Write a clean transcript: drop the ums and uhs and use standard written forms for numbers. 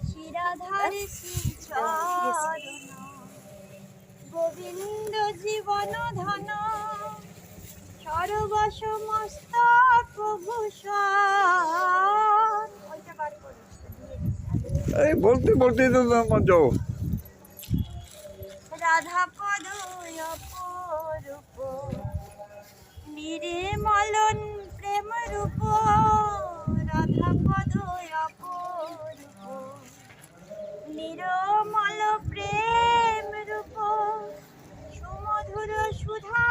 শিরাধার শ্রীচরণ গোবিন্দ জীবন ধন সর্বসমস্তক ভূষণ। এই বলতে বলতে তো যাও। রাধা পদ অপরূপ নির্মলন প্রেম রূপ, রাধা পদ অপরূপ নির্মল প্রেম রূপ, সুমধুর সুধা